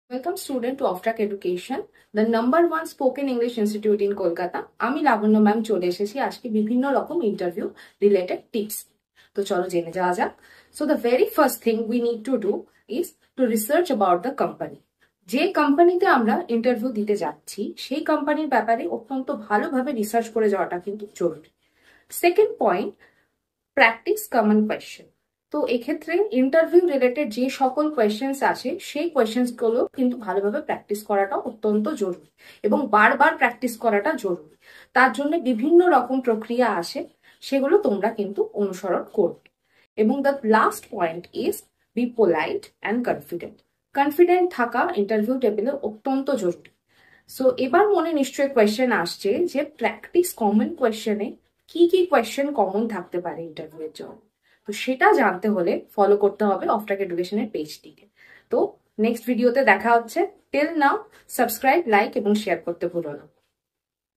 Welcome student to Oftrack Education, the #1 spoken English institute in Kolkata. আমি লাবণ্য ma'am চলে এসেছি আজকে বিভিন্ন রকম ইন্টারভিউ রিলেটেড টিপস। তো চলো জেনে যাওয়া যাক। So the very first thing we need to do is to research about the company. যে কোম্পানিতে আমরা ইন্টারভিউ দিতে যাচ্ছি সেই কোম্পানির ব্যাপারে অত্যন্ত ভালোভাবে রিসার্চ করে যাওয়াটা কিন্তু জরুরি। Second point, practice common question. তো এক্ষেত্রে ইন্টারভিউ রিলেটেড যে সকল কোয়েশ্চেন্স আছে সেই কোয়েশ্চেন্স গুলো কিন্তু ভালোভাবে প্র্যাকটিস করাটা অত্যন্ত জরুরি এবং বারবার প্র্যাকটিস করাটা জরুরি। তার জন্য বিভিন্ন রকম প্রক্রিয়া আসে, সেগুলো তোমরা কিন্তু অনুসরণ করবে। এবং the last point is B polite and confident. Confident থাকা ইন্টারভিউ টেবিলে অত্যন্ত জরুরি। সো এবার মনে নিশ্চয়ই কোয়েশ্চেন আসছে যে প্র্যাকটিস কমন কোয়েশ্চেনে কি কি কোয়েশ্চেন কমন থাকতে পারে ইন্টারভিউ এর জন্য। তো সেটা জানতে হলে ফলো করতে হবে অফট্রাক এডুকেশনের পেজটিকে। তো নেক্সট ভিডিওতে দেখা হচ্ছে। টিল নাও সাবস্ক্রাইব, লাইক এবং শেয়ার করতে ভুলো না।